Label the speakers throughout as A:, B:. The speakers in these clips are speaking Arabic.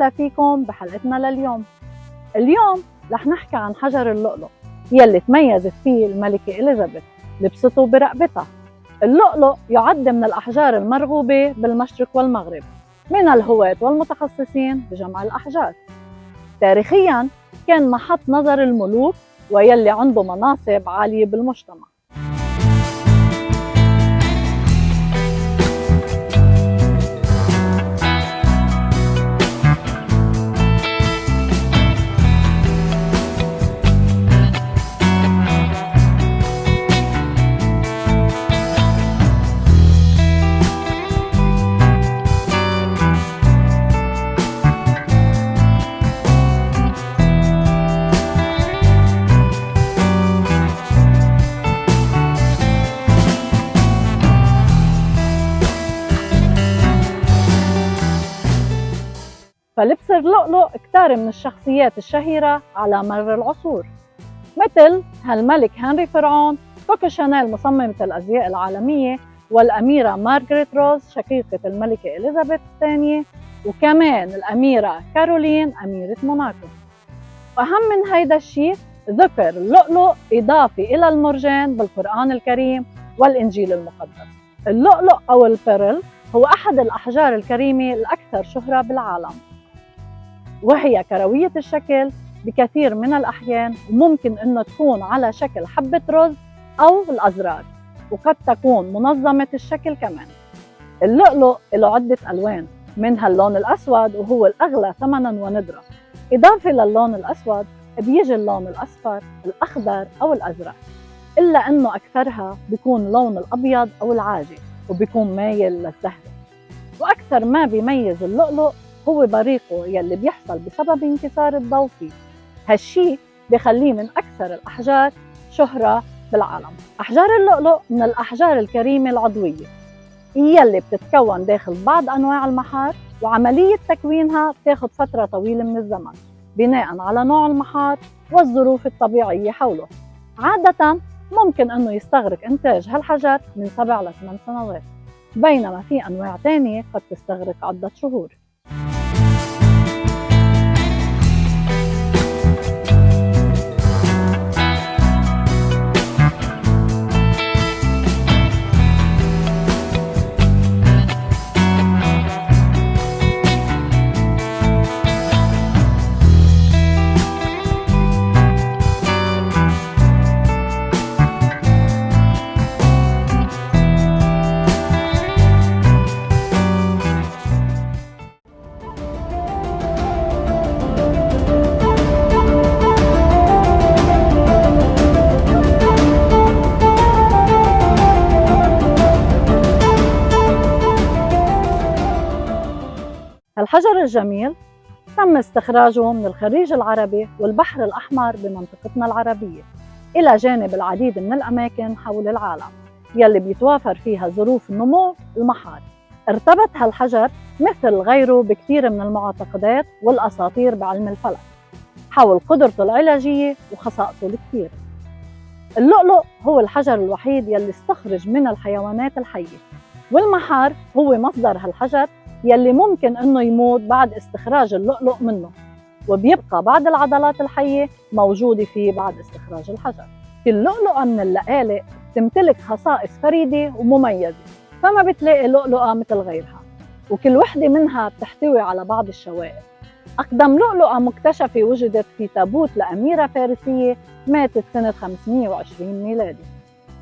A: وسهلا فيكم بحلقتنا لليوم. اليوم رح نحكي عن حجر اللؤلؤ يلي تميزت فيه الملكة إليزابيث، لبسته برقبتها. اللؤلؤ يعد من الأحجار المرغوبة بالمشرق والمغرب من الهواة والمتخصصين بجمع الأحجار. تاريخياً كان محط نظر الملوك ويلي عنده مناصب عالية بالمجتمع. فلبس اللؤلؤ كتار من الشخصيات الشهيرة على مر العصور، مثل هالملك هنري فرعون، كوكو شانيل مصممة الأزياء العالمية، والأميرة مارغريت روز شقيقة الملكة إليزابيث الثانية، وكمان الأميرة كارولين أميرة موناكو. وأهم من هيدا الشيء ذكر اللؤلؤ إضافة إلى المرجان بالقرآن الكريم والإنجيل المقدس. اللؤلؤ أو البيرل هو أحد الأحجار الكريمة الأكثر شهرة بالعالم، وهي كروية الشكل بكثير من الأحيان، وممكن أنه تكون على شكل حبة رز أو الأزرار، وقد تكون منظمة الشكل كمان. اللؤلؤ له عدة ألوان، منها اللون الأسود وهو الأغلى ثمناً وندرة. إضافة للون الأسود بيجي اللون الأصفر، الأخضر أو الأزرق، إلا أنه أكثرها بيكون اللون الأبيض أو العاجي وبيكون مايل للزهري. وأكثر ما بيميز اللؤلؤ هو بريقه يلي بيحصل بسبب انكسار الضوء فيه. هالشي بخليه من أكثر الأحجار شهرة بالعالم. أحجار اللؤلؤ من الأحجار الكريمة العضوية يلي بتتكون داخل بعض أنواع المحار، وعملية تكوينها بتاخد فترة طويلة من الزمن بناء على نوع المحار والظروف الطبيعية حوله. عادة ممكن أنه يستغرق إنتاج هالحجر من 7 ل 8 سنوات، بينما في أنواع تانية قد تستغرق عدة شهور. الحجر الجميل تم استخراجه من الخليج العربي والبحر الأحمر بمنطقتنا العربية، إلى جانب العديد من الأماكن حول العالم يلي بيتوافر فيها ظروف نمو المحار. ارتبط هالحجر مثل غيره بكثير من المعتقدات والأساطير بعلم الفلك حول قدرته العلاجية وخصائصه الكثير. اللؤلؤ هو الحجر الوحيد يلي استخرج من الحيوانات الحية، والمحار هو مصدر هالحجر يلي ممكن انه يموت بعد استخراج اللؤلؤ منه، وبيبقى بعض العضلات الحية موجودة فيه بعد استخراج الحجر. اللؤلؤة من اللآلئ تمتلك خصائص فريدة ومميزة، فما بتلاقي لؤلؤة مثل غيرها، وكل وحدة منها بتحتوي على بعض الشوائب. أقدم لؤلؤة مكتشفة وجدت في تابوت لأميرة فارسية ماتت سنة 520 ميلادي.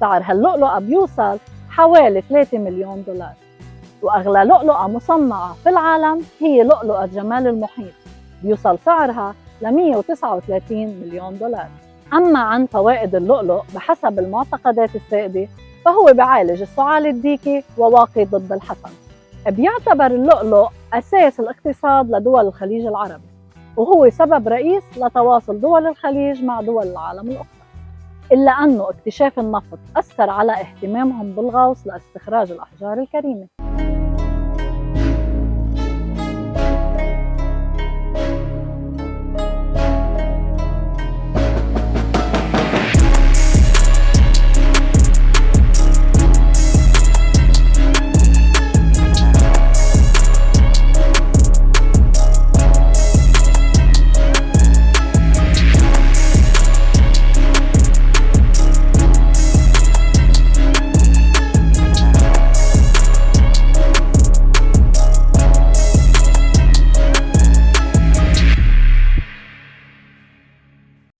A: سعر هاللؤلؤة بيوصل حوالي 3 مليون دولار. وأغلى لؤلؤة مصنعة في العالم هي لؤلؤة جمال المحيط، بيوصل سعرها ل 139 مليون دولار. أما عن فوائد اللؤلؤ بحسب المعتقدات السائدة فهو بيعالج السعال الديكي وواقي ضد الحسد. بيعتبر اللؤلؤ أساس الاقتصاد لدول الخليج العربي، وهو سبب رئيس لتواصل دول الخليج مع دول العالم الأخرى. إلا أنه اكتشاف النفط أثر على اهتمامهم بالغوص لاستخراج الأحجار الكريمة.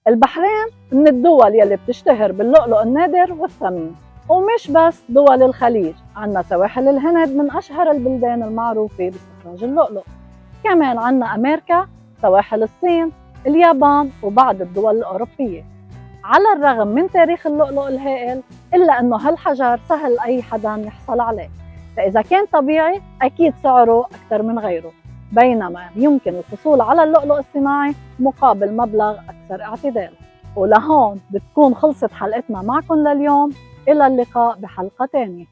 A: البحرين من الدول يلي بتشتهر باللؤلؤ النادر والثمين. ومش بس دول الخليج، عنا سواحل الهند من أشهر البلدان المعروفة باستخراج اللؤلؤ. كمان عنا أمريكا، سواحل الصين، اليابان وبعض الدول الأوروبية. على الرغم من تاريخ اللؤلؤ الهائل، إلا أنه هالحجر سهل أي حدا يحصل عليه، فإذا كان طبيعي أكيد سعره أكثر من غيره، بينما يمكن الحصول على اللؤلؤ الصناعي مقابل مبلغ أكثر اعتدال. ولهون بتكون خلصت حلقتنا معكم لليوم، إلى اللقاء بحلقة تانية.